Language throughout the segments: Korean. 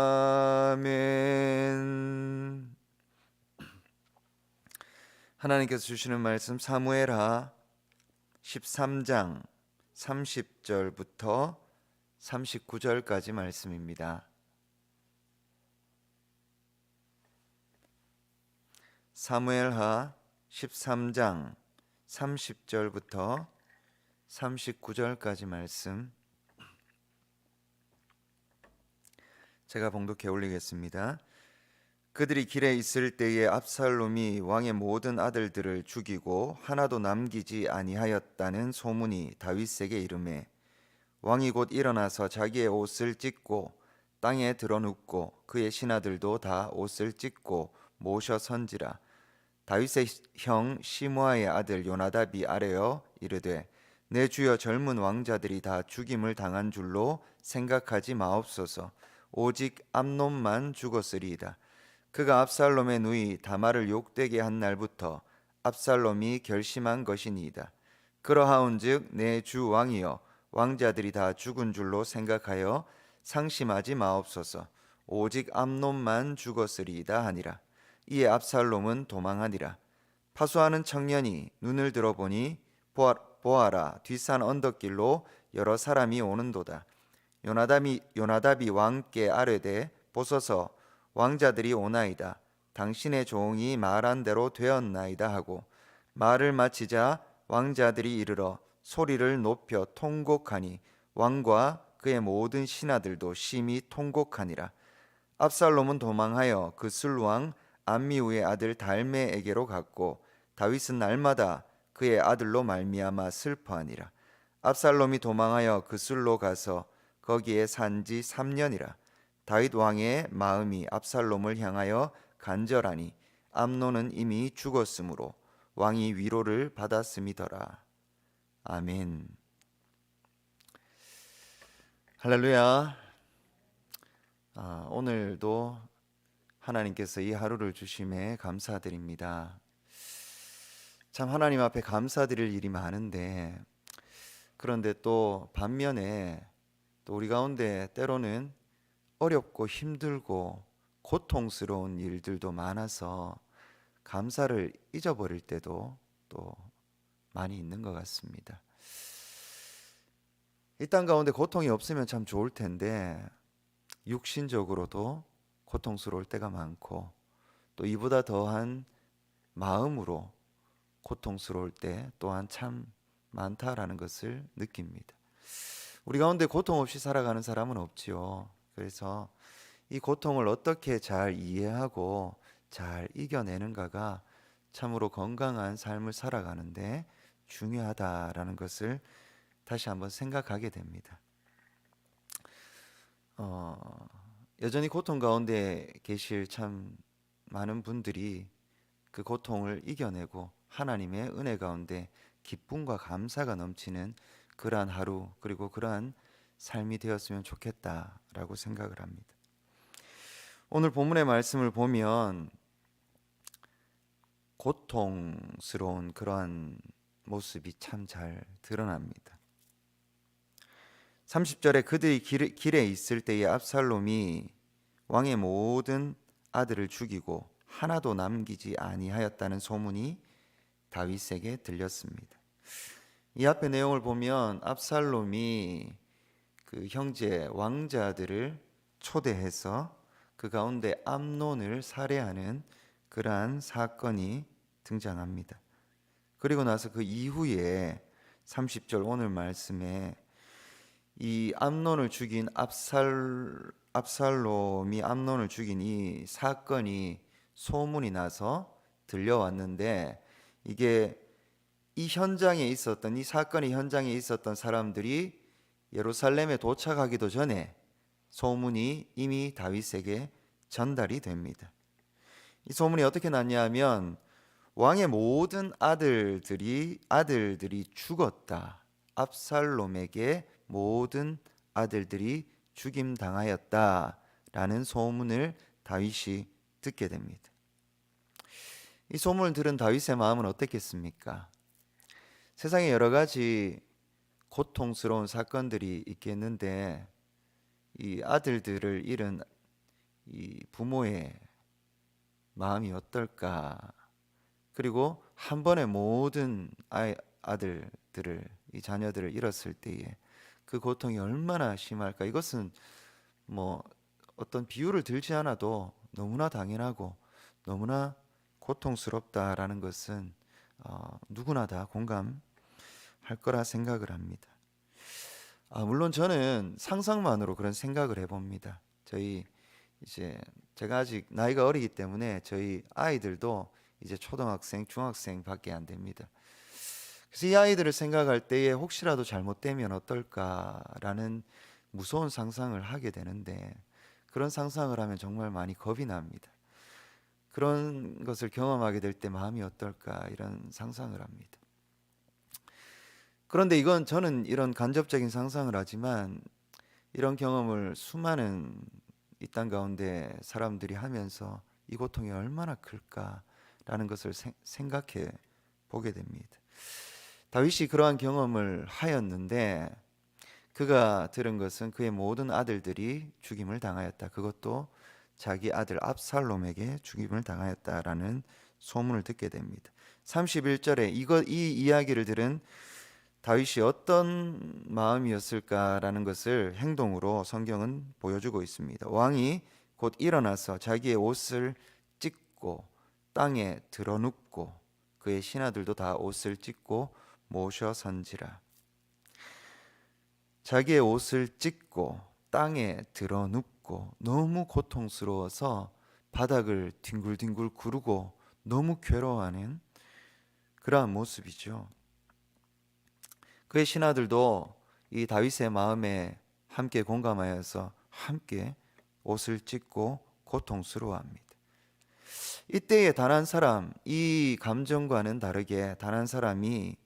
아멘. 하나님께서 주시는 말씀 사무엘하 13장 30절부터 39절까지 말씀입니다. 사무엘하 13장 30절부터 39절까지 말씀 제가 봉독해 올리겠습니다. 그들이 길에 있을 때에 압살롬이 왕의 모든 아들들을 죽이고 하나도 남기지 아니하였다는 소문이 다윗에게 이르매 왕이 곧 일어나서 자기의 옷을 찢고 땅에 드러눕고 그의 신하들도 다 옷을 찢고 모셔 선지라. 다윗의 형 시므아의 아들 요나답이 아뢰어 이르되 내 주여 젊은 왕자들이 다 죽임을 당한 줄로 생각하지 마옵소서. 오직 암논만 죽었으리이다. 그가 압살롬의 누이 다말을 욕되게 한 날부터 압살롬이 결심한 것이니이다. 그러하온즉 내 주 왕이여 왕자들이 다 죽은 줄로 생각하여 상심하지 마옵소서. 오직 암논만 죽었으리이다 하니라. 이에 압살롬은 도망하니라. 파수하는 청년이 눈을 들어보니 보아라 뒷산 언덕길로 여러 사람이 오는도다. 요나답이 왕께 아뢰되 보소서 왕자들이 오나이다. 당신의 종이 말한 대로 되었나이다 하고 말을 마치자 왕자들이 이르러 소리를 높여 통곡하니 왕과 그의 모든 신하들도 심히 통곡하니라. 압살롬은 도망하여 그 술왕 암미우의 아들 달메에게로 갔고 다윗은 날마다 그의 아들로 말미암아 슬퍼하니라. 압살롬이 도망하여 그 술로 가서 거기에 산지 3년이라. 다윗 왕의 마음이 압살롬을 향하여 간절하니 암논은 이미 죽었으므로 왕이 위로를 받았음이더라. 아멘. 할렐루야. 오늘도 하나님께서 이 하루를 주심에 감사드립니다. 참 하나님 앞에 감사드릴 일이 많은데 그런데 또 반면에 또 우리 가운데 때로는 어렵고 힘들고 고통스러운 일들도 많아서 감사를 잊어버릴 때도 또 많이 있는 것 같습니다. 이 땅 가운데 고통이 없으면 참 좋을 텐데 육신적으로도 고통스러울 때가 많고 또 이보다 더한 마음으로 고통스러울 때 또한 참 많다라는 것을 느낍니다. 우리 가운데 고통 없이 살아가는 사람은 없지요. 그래서 이 고통을 어떻게 잘 이해하고 잘 이겨내는가가 참으로 건강한 삶을 살아가는데 중요하다라는 것을 다시 한번 생각하게 됩니다. 여전히 고통 가운데 계실 참 많은 분들이 그 고통을 이겨내고 하나님의 은혜 가운데 기쁨과 감사가 넘치는 그러한 하루 그리고 그러한 삶이 되었으면 좋겠다라고 생각을 합니다. 오늘 본문의 말씀을 보면 고통스러운 그러한 모습이 참 잘 드러납니다. 30절에 그들이 길에 있을 때에 압살롬이 왕의 모든 아들을 죽이고 하나도 남기지 아니하였다는 소문이 다윗에게 들렸습니다. 이 앞의 내용을 보면 압살롬이 그 형제 왕자들을 초대해서 그 가운데 암논을 살해하는 그러한 사건이 등장합니다. 그리고 나서 그 이후에 30절 오늘 말씀에 이 암논을 죽인 압살롬이 암논을 죽인 이 사건이 소문이 나서 들려왔는데 이게 이 사건의 현장에 있었던 사람들이 예루살렘에 도착하기도 전에 소문이 이미 다윗에게 전달이 됩니다. 이 소문이 어떻게 났냐면 왕의 모든 아들들이 죽었다. 압살롬에게 모든 아들들이 죽임 당하였다라는 소문을 다윗이 듣게 됩니다. 이 소문을 들은 다윗의 마음은 어땠겠습니까? 세상에 여러 가지 고통스러운 사건들이 있겠는데 이 아들들을 잃은 이 부모의 마음이 어떨까? 그리고 한 번에 모든 아들들을, 이 자녀들을 잃었을 때에 그 고통이 얼마나 심할까? 이것은 뭐 어떤 비유를 들지 않아도 너무나 당연하고 너무나 고통스럽다라는 것은 누구나 다 공감할 거라 생각을 합니다. 물론 저는 상상만으로 그런 생각을 해봅니다. 이제 제가 아직 나이가 어리기 때문에 저희 아이들도 이제 초등학생, 중학생밖에 안 됩니다. 그래서 이 아이들을 생각할 때에 혹시라도 잘못되면 어떨까라는 무서운 상상을 하게 되는데, 그런 상상을 하면 정말 많이 겁이 납니다. 그런 것을 경험하게 될 때 마음이 어떨까 이런 상상을 합니다. 그런데 저는 이런 간접적인 상상을 하지만 이런 경험을 수많은 이 땅 가운데 사람들이 하면서 이 고통이 얼마나 클까라는 것을 생각해 보게 됩니다. 다윗이 그러한 경험을 하였는데 그가 들은 것은 그의 모든 아들들이 죽임을 당하였다. 그것도 자기 아들 압살롬에게 죽임을 당하였다라는 소문을 듣게 됩니다. 31절에 이 이야기를 들은 다윗이 어떤 마음이었을까라는 것을 행동으로 성경은 보여주고 있습니다. 왕이 곧 일어나서 자기의 옷을 찢고 땅에 드러눕고 그의 신하들도 다 옷을 찢고 모셔 선지라. 자기의 옷을 찢고 땅에 드러눕고 너무 고통스러워서 바닥을 뒹굴뒹굴 구르고 너무 괴로워하는 그러한 모습이죠. 그의 신하들도 이 다윗의 마음에 함께 공감하여서 함께 옷을 찢고 고통스러워합니다. 이때에 단 한 사람, 이 감정과는 다르게 단 한 사람이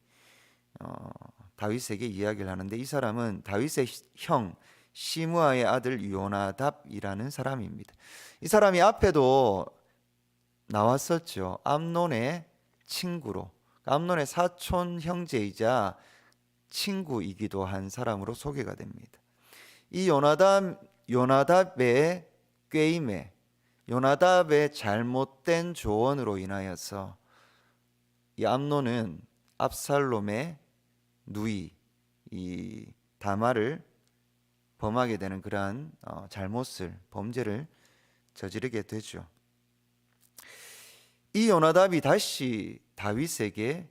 다윗에게 이야기를 하는데, 이 사람은 다윗의 형 시므아의 아들 요나답이라는 사람입니다. 이 사람이 앞에도 나왔었죠. 암논의 친구로, 암논의 사촌 형제이자 친구이기도 한 사람으로 소개가 됩니다. 이 요나답의 꾀임에, 요나답의 잘못된 조언으로 인하여서 이 암논은 압살롬의 누이 이 다말을 범하게 되는 그러한 범죄를 저지르게 되죠. 이 요나답이 다시 다윗에게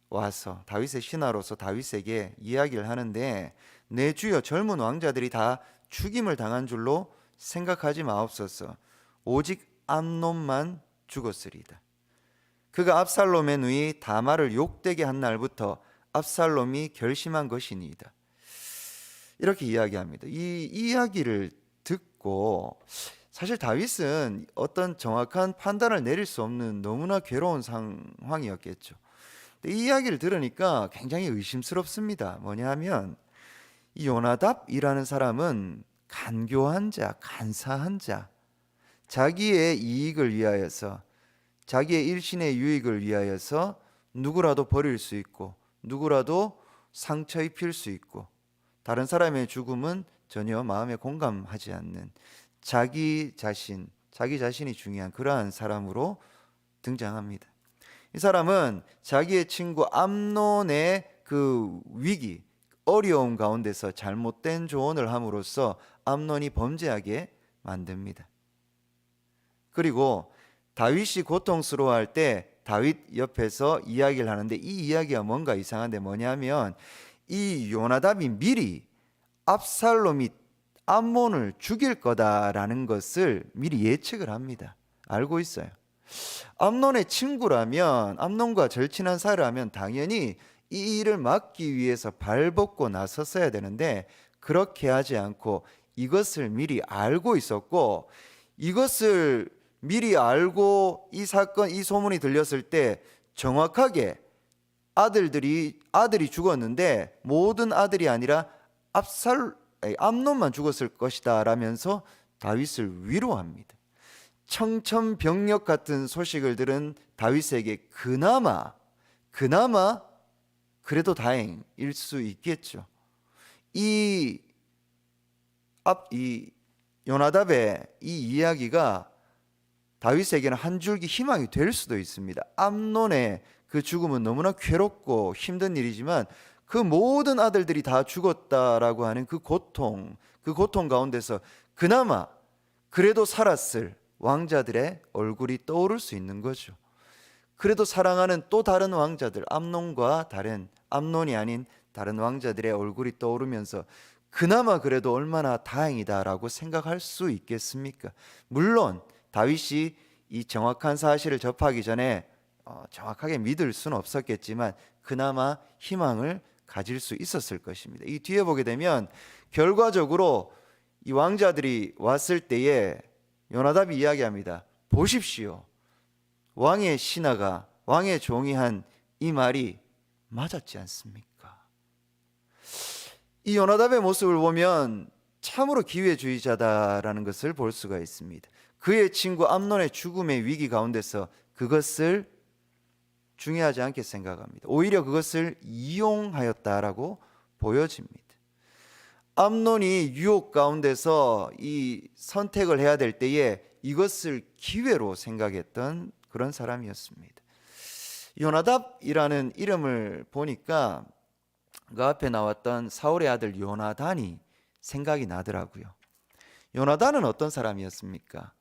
와서 다윗의 신하로서 다윗에게 이야기를 하는데, 내 주여 젊은 왕자들이 다 죽임을 당한 줄로 생각하지 마옵소서. 오직 암논만 죽었으리이다. 그가 압살롬의 누이 다말을 욕되게 한 날부터 압살롬이 결심한 것이니이다. 이렇게 이야기합니다. 이 이야기를 듣고 사실 다윗은 어떤 정확한 판단을 내릴 수 없는 너무나 괴로운 상황이었겠죠. 이 이야기를 들으니까 굉장히 의심스럽습니다. 뭐냐 하면 이 요나답이라는 사람은 간교한 자, 간사한 자, 자기의 이익을 위하여서, 자기의 일신의 유익을 위하여서 누구라도 버릴 수 있고 누구라도 상처 입힐 수 있고 다른 사람의 죽음은 전혀 마음에 공감하지 않는 자기 자신이 중요한 그러한 사람으로 등장합니다. 이 사람은 자기의 친구 암논의 그 위기, 어려움 가운데서 잘못된 조언을 함으로써 암논이 범죄하게 만듭니다. 그리고 다윗이 고통스러워할 때 다윗 옆에서 이야기를 하는데, 이 이야기가 뭔가 이상한데 뭐냐면 이 요나답이 미리 압살롬이 암몬을 죽일 거다라는 것을 미리 예측을 합니다. 알고 있어요. 암논의 친구라면, 암논과 절친한 사이라면 당연히 이 일을 막기 위해서 발벗고 나섰어야 되는데 그렇게 하지 않고 이것을 미리 알고 있었고, 이것을 미리 알고 이 소문이 들렸을 때 정확하게 아들이 죽었는데 모든 아들이 아니라 암논만 죽었을 것이다 라면서 다윗을 위로합니다. 청천벽력 같은 소식을 들은 다윗에게 그나마 그래도 다행일 수 있겠죠. 이 요나답의 이 이야기가 다윗에게는 한 줄기 희망이 될 수도 있습니다. 암논의 그 죽음은 너무나 괴롭고 힘든 일이지만 그 모든 아들들이 다 죽었다라고 하는 그 고통 가운데서 그나마 그래도 살았을 왕자들의 얼굴이 떠오를 수 있는 거죠. 그래도 사랑하는 또 다른 왕자들, 암논이 아닌 다른 왕자들의 얼굴이 떠오르면서 그나마 그래도 얼마나 다행이다라고 생각할 수 있겠습니까? 물론 다윗이 이 정확한 사실을 접하기 전에 정확하게 믿을 수는 없었겠지만 그나마 희망을 가질 수 있었을 것입니다. 이 뒤에 보게 되면 결과적으로 이 왕자들이 왔을 때에 요나답이 이야기합니다. 보십시오. 왕의 신하가 왕의 종이 한 이 말이 맞았지 않습니까? 이 요나답의 모습을 보면 참으로 기회주의자다라는 것을 볼 수가 있습니다. 그의 친구 암논의 죽음의 위기 가운데서 그것을 중요하지 않게 생각합니다. 오히려 그것을 이용하였다라고 보여집니다. 암논이 유혹 가운데서 이 선택을 해야 될 때에 이것을 기회로 생각했던 그런 사람이었습니다. 요나답이라는 이름을 보니까 그 앞에 나왔던 사울의 아들 요나단이 생각이 나더라고요. 요나단은 어떤 사람이었습니까?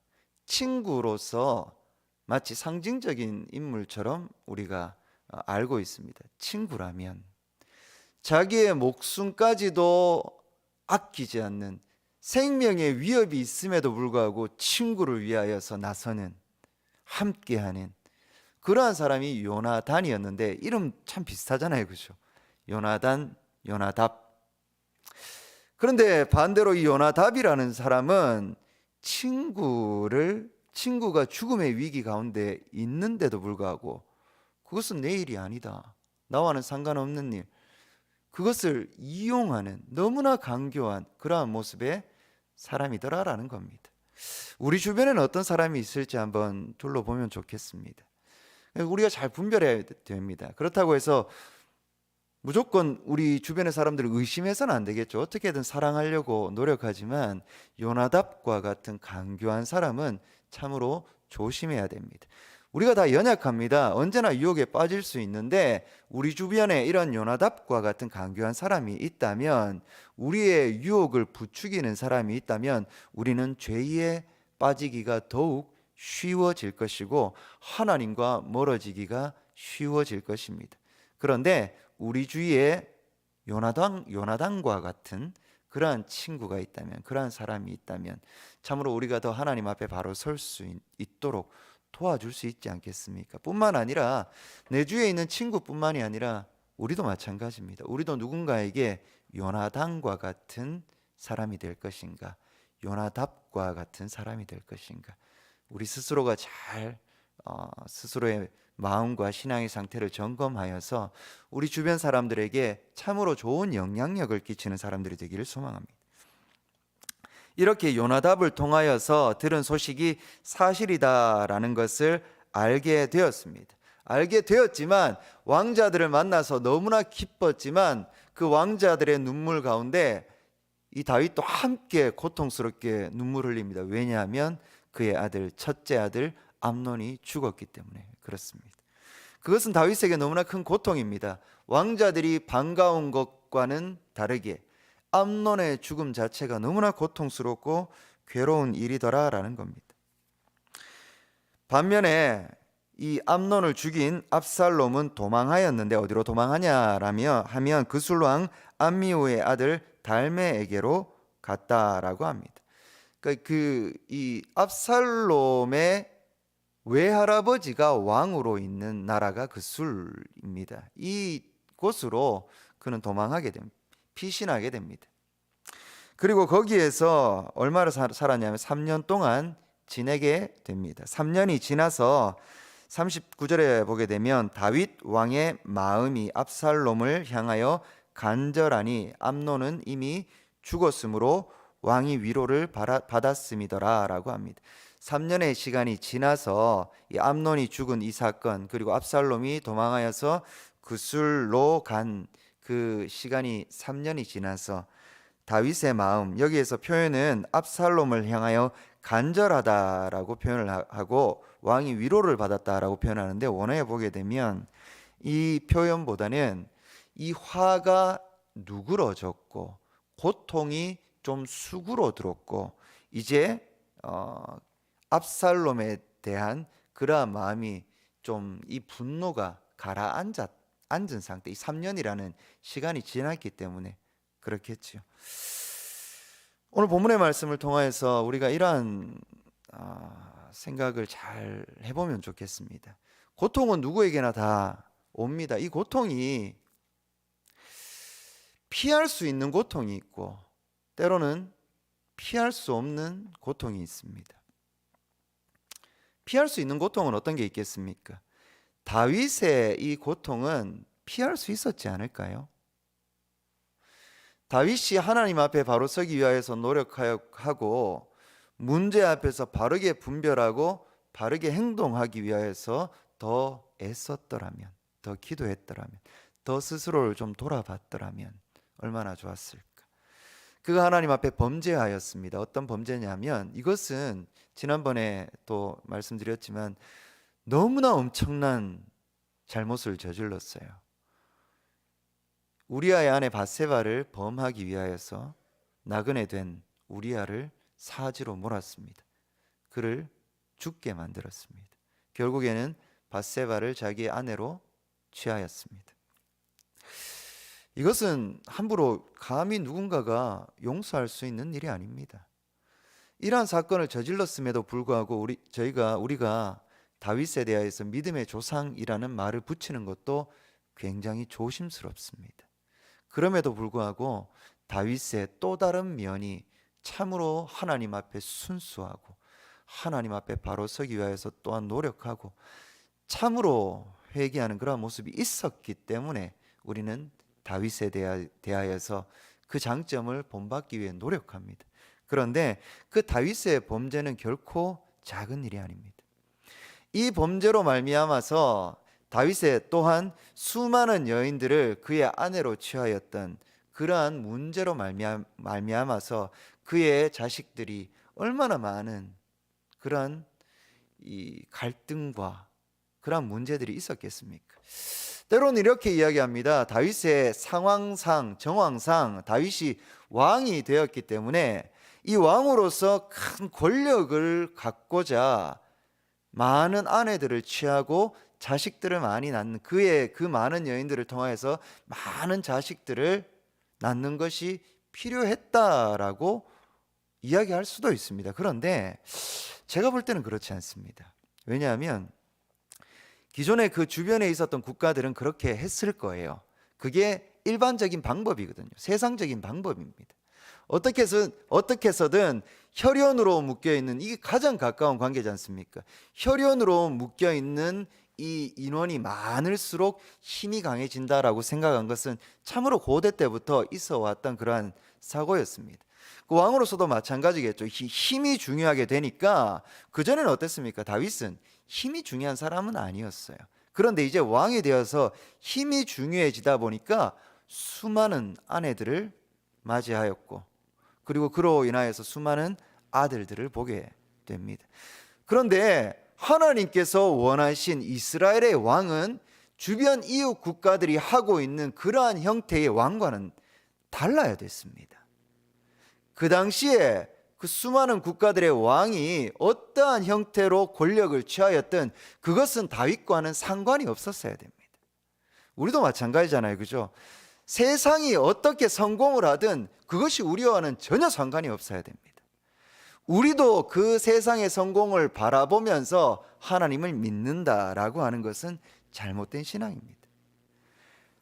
친구로서 마치 상징적인 인물처럼 우리가 알고 있습니다. 친구라면 자기의 목숨까지도 아끼지 않는 생명의 위협이 있음에도 불구하고 친구를 위하여서 나서는 함께하는 그러한 사람이 요나단이었는데 이름 참 비슷하잖아요, 그죠? 요나단, 요나답. 그런데 반대로 이 요나답이라는 사람은 친구가 죽음의 위기 가운데 있는데도 불구하고 그것은 내 일이 아니다, 나와는 상관없는 일, 그것을 이용하는 너무나 강교한 그러한 모습의 사람이더라라는 겁니다. 우리 주변에는 어떤 사람이 있을지 한번 둘러보면 좋겠습니다. 우리가 잘 분별해야 됩니다. 그렇다고 해서 무조건 우리 주변의 사람들을 의심해서는 안 되겠죠. 어떻게든 사랑하려고 노력하지만 요나답과 같은 강교한 사람은 참으로 조심해야 됩니다. 우리가 다 연약합니다. 언제나 유혹에 빠질 수 있는데 우리 주변에 이런 요나답과 같은 강교한 사람이 있다면, 우리의 유혹을 부추기는 사람이 있다면 우리는 죄에 빠지기가 더욱 쉬워질 것이고 하나님과 멀어지기가 쉬워질 것입니다. 그런데 우리 주위에 요나단과 같은 그러한 친구가 있다면, 그러한 사람이 있다면 참으로 우리가 더 하나님 앞에 바로 설 수 있도록 도와줄 수 있지 않겠습니까? 뿐만 아니라 내 주위에 있는 친구뿐만이 아니라 우리도 마찬가지입니다. 우리도 누군가에게 요나단과 같은 사람이 될 것인가, 요나답과 같은 사람이 될 것인가, 우리 스스로가 잘 스스로의 마음과 신앙의 상태를 점검하여서 우리 주변 사람들에게 참으로 좋은 영향력을 끼치는 사람들이 되기를 소망합니다. 이렇게 요나답을 통하여서 들은 소식이 사실이다라는 것을 알게 되었습니다. 알게 되었지만 왕자들을 만나서 너무나 기뻤지만 그 왕자들의 눈물 가운데 이 다윗도 함께 고통스럽게 눈물 흘립니다. 왜냐하면 그의 첫째 아들 암논이 죽었기 때문에 그렇습니다. 그것은 다윗에게 너무나 큰 고통입니다. 왕자들이 반가운 것과는 다르게 암논의 죽음 자체가 너무나 고통스럽고 괴로운 일이더라라는 겁니다. 반면에 이 암논을 죽인 압살롬은 도망하였는데 어디로 도망하냐라면 그술왕 암미후의 아들 달메에게로 갔다라고 합니다. 그러니까 이 압살롬의 외할아버지가 왕으로 있는 나라가 그술입니다. 이 곳으로 그는 도망하게 됩니다. 피신하게 됩니다. 그리고 거기에서 얼마를 살았냐면 3년 동안 지내게 됩니다. 3년이 지나서 39절에 보게 되면 다윗 왕의 마음이 압살롬을 향하여 간절하니 암논은 이미 죽었으므로 왕이 위로를 받았음이더라 라고 합니다. 3년의 시간이 지나서 이 암논이 죽은 이 사건, 그리고 압살롬이 도망하여서 그술로 간 그 시간이 3년이 지나서 다윗의 마음, 여기에서 표현은 압살롬을 향하여 간절하다라고 표현을 하고 왕이 위로를 받았다라고 표현하는데, 원어에 보게 되면 이 표현보다는 이 화가 누그러졌고 고통이 좀 수그러들었고 이제 압살롬에 대한 그러한 마음이 좀, 이 분노가 앉은 상태, 이 3년이라는 시간이 지났기 때문에 그렇겠지요. 오늘 본문의 말씀을 통해서 우리가 이러한 생각을 잘 해보면 좋겠습니다. 고통은 누구에게나 다 옵니다. 이 고통이 피할 수 있는 고통이 있고 때로는 피할 수 없는 고통이 있습니다. 피할 수 있는 고통은 어떤 게 있겠습니까? 다윗의 이 고통은 피할 수 있었지 않을까요? 다윗이 하나님 앞에 바로 서기 위하여서 노력하고 문제 앞에서 바르게 분별하고 바르게 행동하기 위하여서 더 애썼더라면, 더 기도했더라면, 더 스스로를 좀 돌아봤더라면 얼마나 좋았을까. 그가 하나님 앞에 범죄하였습니다. 어떤 범죄냐면, 이것은 지난번에 또 말씀드렸지만 너무나 엄청난 잘못을 저질렀어요. 우리아의 아내 밧세바를 범하기 위하여서 나그네 된 우리아를 사지로 몰았습니다. 그를 죽게 만들었습니다. 결국에는 밧세바를 자기의 아내로 취하였습니다. 이것은 함부로 감히 누군가가 용서할 수 있는 일이 아닙니다. 이러한 사건을 저질렀음에도 불구하고 우리가 다윗에 대하여서 믿음의 조상이라는 말을 붙이는 것도 굉장히 조심스럽습니다. 그럼에도 불구하고 다윗의 또 다른 면이 참으로 하나님 앞에 순수하고 하나님 앞에 바로 서기 위하여서 또한 노력하고 참으로 회개하는 그런 모습이 있었기 때문에 우리는 다윗에 대하여서 그 장점을 본받기 위해 노력합니다. 그런데 그 다윗의 범죄는 결코 작은 일이 아닙니다. 이 범죄로 말미암아서 다윗의 또한 수많은 여인들을 그의 아내로 취하였던 그러한 문제로 말미암아서 그의 자식들이 얼마나 많은 그러한 이 갈등과 그러한 문제들이 있었겠습니까? 때로는 이렇게 이야기합니다. 다윗의 상황상, 정황상 다윗이 왕이 되었기 때문에 이 왕으로서 큰 권력을 갖고자 많은 아내들을 취하고 자식들을 많이 낳는, 그의 그 많은 여인들을 통해서 많은 자식들을 낳는 것이 필요했다라고 이야기할 수도 있습니다. 그런데 제가 볼 때는 그렇지 않습니다. 왜냐하면 기존에 그 주변에 있었던 국가들은 그렇게 했을 거예요. 그게 일반적인 방법이거든요. 세상적인 방법입니다. 어떻게 해서든 혈연으로 묶여있는, 이게 가장 가까운 관계지 않습니까? 혈연으로 묶여있는 이 인원이 많을수록 힘이 강해진다라고 생각한 것은 참으로 고대 때부터 있어 왔던 그러한 사고였습니다. 그 왕으로서도 마찬가지겠죠. 힘이 중요하게 되니까, 그전에는 어땠습니까? 다윗은 힘이 중요한 사람은 아니었어요. 그런데 이제 왕이 되어서 힘이 중요해지다 보니까 수많은 아내들을 맞이하였고, 그리고 그로 인하여서 수많은 아들들을 보게 됩니다. 그런데 하나님께서 원하신 이스라엘의 왕은 주변 이웃 국가들이 하고 있는 그러한 형태의 왕과는 달라야 됐습니다. 그 당시에 그 수많은 국가들의 왕이 어떠한 형태로 권력을 취하였든 그것은 다윗과는 상관이 없었어야 됩니다. 우리도 마찬가지잖아요, 그죠? 세상이 어떻게 성공을 하든 그것이 우리와는 전혀 상관이 없어야 됩니다. 우리도 그 세상의 성공을 바라보면서 하나님을 믿는다라고 하는 것은 잘못된 신앙입니다.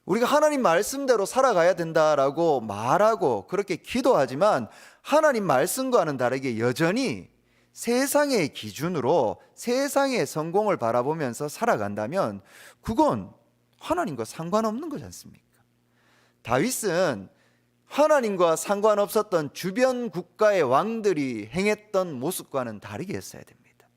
우리가 하나님 말씀대로 살아가야 된다라고 말하고 그렇게 기도하지만 하나님 말씀과는 다르게 여전히 세상의 기준으로 세상의 성공을 바라보면서 살아간다면 그건 하나님과 상관없는 거지 않습니까? 다윗은 하나님과 상관없었던 주변 국가의 왕들이 행했던 모습과는 다르게 했어야 됩니다.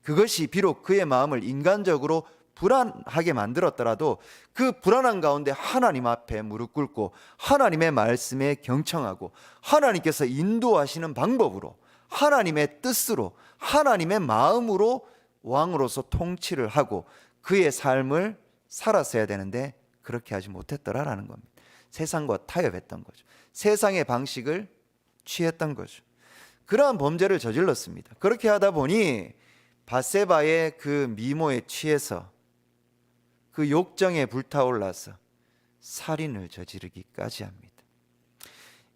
그것이 비록 그의 마음을 인간적으로 불안하게 만들었더라도 그 불안한 가운데 하나님 앞에 무릎 꿇고 하나님의 말씀에 경청하고 하나님께서 인도하시는 방법으로 하나님의 뜻으로 하나님의 마음으로 왕으로서 통치를 하고 그의 삶을 살았어야 되는데 그렇게 하지 못했더라라는 겁니다. 세상과 타협했던 거죠. 세상의 방식을 취했던 거죠. 그러한 범죄를 저질렀습니다. 그렇게 하다 보니 밧세바의 그 미모에 취해서 그 욕정에 불타올라서 살인을 저지르기까지 합니다.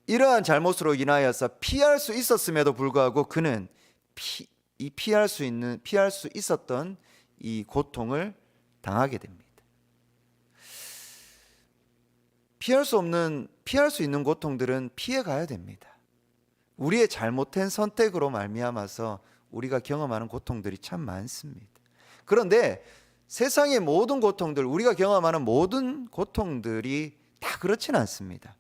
이러한 잘못으로 인하여서 피할 수 있었음에도 불구하고 그는 피할 수 있었던 이 고통을 당하게 됩니다. 피할 수 있는 고통들은 피해 가야 됩니다. 우리의 잘못된 선택으로 말미암아서 우리가 경험하는 고통들이 참 많습니다. 그런데 세상의 모든 고통들, 우리가 경험하는 모든 고통들이 다 그렇지는 않습니다.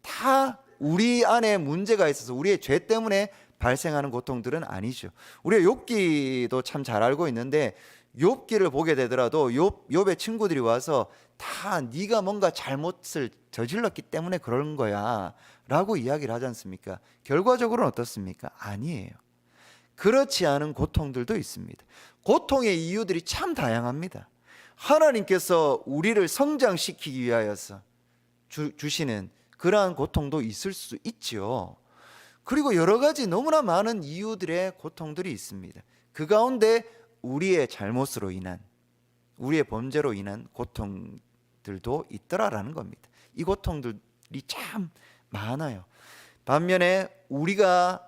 다 우리 안에 문제가 있어서 우리의 죄 때문에 발생하는 고통들은 아니죠. 우리가 욥기도 참 잘 알고 있는데 욥기를 보게 되더라도 욥의 친구들이 와서 다 네가 뭔가 잘못을 저질렀기 때문에 그런 거야 라고 이야기를 하지 않습니까? 결과적으로는 어떻습니까? 아니에요. 그렇지 않은 고통들도 있습니다. 고통의 이유들이 참 다양합니다. 하나님께서 우리를 성장시키기 위하여서 주시는 그러한 고통도 있을 수 있죠. 그리고 여러 가지 너무나 많은 이유들의 고통들이 있습니다. 그 가운데 우리의 잘못으로 인한, 우리의 범죄로 인한 고통들도 있더라라는 겁니다. 이 고통들이 참 많아요. 반면에 우리가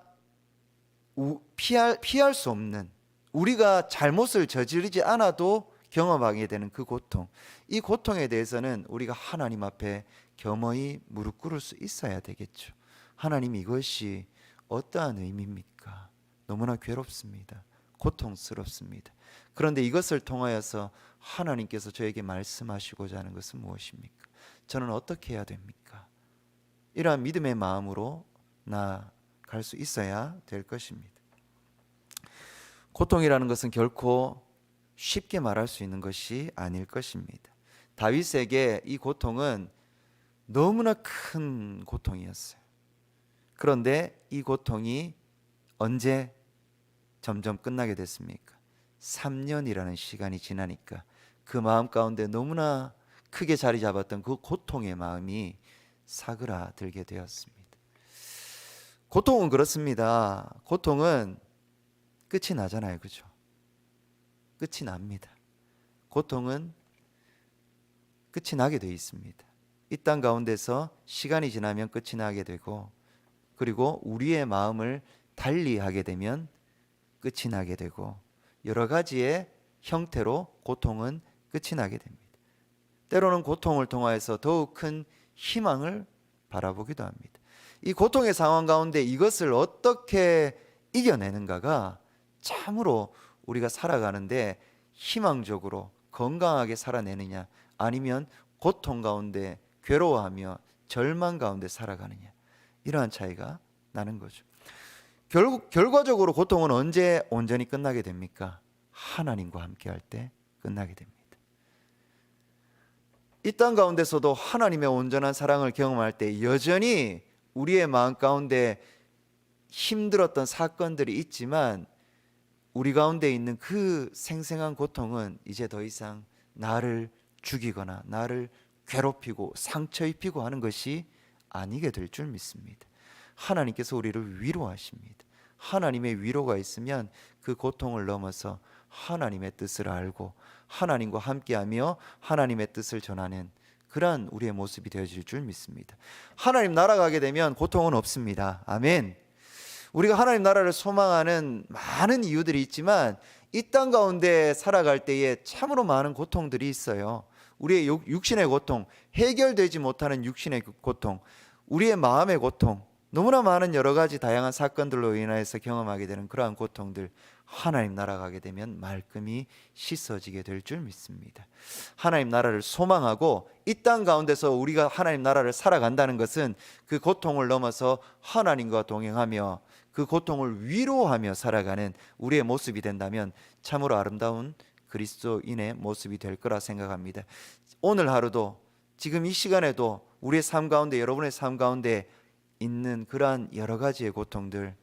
피할 수 없는, 우리가 잘못을 저지르지 않아도 경험하게 되는 그 고통, 이 고통에 대해서는 우리가 하나님 앞에 겸허히 무릎 꿇을 수 있어야 되겠죠. 하나님, 이것이 어떠한 의미입니까? 너무나 괴롭습니다. 고통스럽습니다. 그런데 이것을 통하여서 하나님께서 저에게 말씀하시고자 하는 것은 무엇입니까? 저는 어떻게 해야 됩니까? 이러한 믿음의 마음으로 나아갈 수 있어야 될 것입니다. 고통이라는 것은 결코 쉽게 말할 수 있는 것이 아닐 것입니다. 다윗에게 이 고통은 너무나 큰 고통이었어요. 그런데 이 고통이 언제 점점 끝나게 됐습니까? 3년이라는 시간이 지나니까 그 마음 가운데 너무나 크게 자리 잡았던 그 고통의 마음이 사그라들게 되었습니다. 고통은 그렇습니다. 고통은 끝이 나잖아요. 그죠? 끝이 납니다. 고통은 끝이 나게 되어 있습니다. 이 땅 가운데서 시간이 지나면 끝이 나게 되고, 그리고 우리의 마음을 달리하게 되면 끝이 나게 되고, 여러 가지의 형태로 고통은 끝이 나게 됩니다. 때로는 고통을 통하여서 더욱 큰 희망을 바라보기도 합니다. 이 고통의 상황 가운데 이것을 어떻게 이겨내는가가 참으로 우리가 살아가는데 희망적으로 건강하게 살아내느냐, 아니면 고통 가운데 괴로워하며 절망 가운데 살아가느냐, 이러한 차이가 나는 거죠. 결과적으로 고통은 언제 온전히 끝나게 됩니까? 하나님과 함께 할 때 끝나게 됩니다. 이 땅 가운데서도 하나님의 온전한 사랑을 경험할 때 여전히 우리의 마음 가운데 힘들었던 사건들이 있지만, 우리 가운데 있는 그 생생한 고통은 이제 더 이상 나를 죽이거나 나를 괴롭히고 상처 입히고 하는 것이 아니게 될 줄 믿습니다. 하나님께서 우리를 위로하십니다. 하나님의 위로가 있으면 그 고통을 넘어서 하나님의 뜻을 알고 하나님과 함께하며 하나님의 뜻을 전하는 그러한 우리의 모습이 되어질 줄 믿습니다. 하나님 나라 가게 되면 고통은 없습니다. 아멘. 우리가 하나님 나라를 소망하는 많은 이유들이 있지만 이 땅 가운데 살아갈 때에 참으로 많은 고통들이 있어요. 우리의 육신의 고통, 해결되지 못하는 육신의 고통, 우리의 마음의 고통, 너무나 많은 여러 가지 다양한 사건들로 인해서 경험하게 되는 그러한 고통들, 하나님 나라 가게 되면 말끔히 씻어지게 될 줄 믿습니다. 하나님 나라를 소망하고 이 땅 가운데서 우리가 하나님 나라를 살아간다는 것은 그 고통을 넘어서 하나님과 동행하며 그 고통을 위로하며 살아가는 우리의 모습이 된다면 참으로 아름다운 그리스도인의 모습이 될 거라 생각합니다. 오늘 하루도 지금 이 시간에도 우리의 삶 가운데, 여러분의 삶 가운데 있는 그러한 여러 가지의 고통들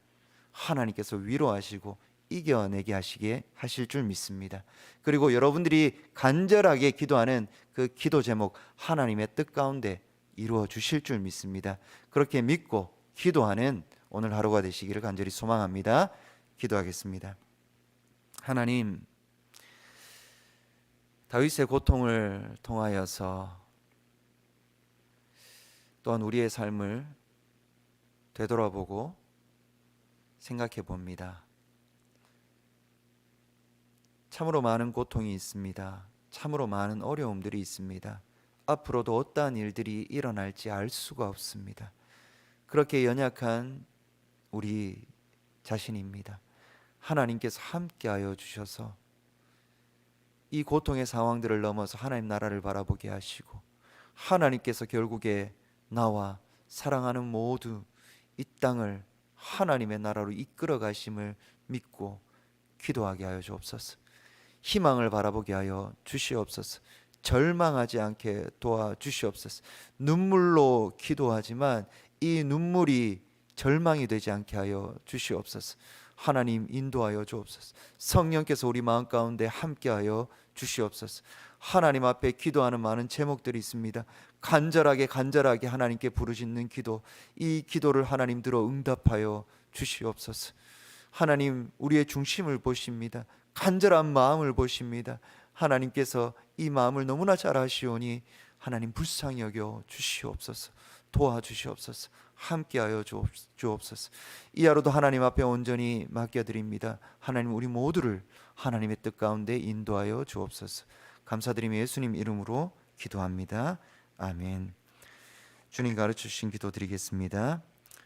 하나님께서 위로하시고 이겨내게 하실 줄 믿습니다. 그리고 여러분들이 간절하게 기도하는 그 기도 제목 하나님의 뜻 가운데 이루어 주실 줄 믿습니다. 그렇게 믿고 기도하는 오늘 하루가 되시기를 간절히 소망합니다. 기도하겠습니다. 하나님, 다윗의 고통을 통하여서 또한 우리의 삶을 되돌아보고 생각해 봅니다. 참으로 많은 고통이 있습니다. 참으로 많은 어려움들이 있습니다. 앞으로도 어떠한 일들이 일어날지 알 수가 없습니다. 그렇게 연약한 우리 자신입니다. 하나님께서 함께하여 주셔서 이 고통의 상황들을 넘어서 하나님 나라를 바라보게 하시고 하나님께서 결국에 나와 사랑하는 모두 이 땅을 하나님의 나라로 이끌어 가심을 믿고 기도하게 하여 주옵소서. 희망을 바라보게 하여 주시옵소서. 절망하지 않게 도와주시옵소서. 눈물로 기도하지만 이 눈물이 절망이 되지 않게 하여 주시옵소서. 하나님 인도하여 주옵소서. 성령께서 우리 마음 가운데 함께하여 주시옵소서. 하나님 앞에 기도하는 많은 제목들이 있습니다. 간절하게 하나님께 부르짖는 기도, 이 기도를 하나님 들어 응답하여 주시옵소서. 하나님 우리의 중심을 보십니다. 간절한 마음을 보십니다. 하나님께서 이 마음을 너무나 잘 아시오니 하나님 불쌍히 여겨 주시옵소서. 도와주시옵소서. 함께하여 주옵소서. 이 하루도 하나님 앞에 온전히 맡겨드립니다. 하나님 우리 모두를 하나님의 뜻 가운데 인도하여 주옵소서. 감사드리며 예수님 이름으로 기도합니다. 아멘. 주님 가르쳐 주신 기도 드리겠습니다.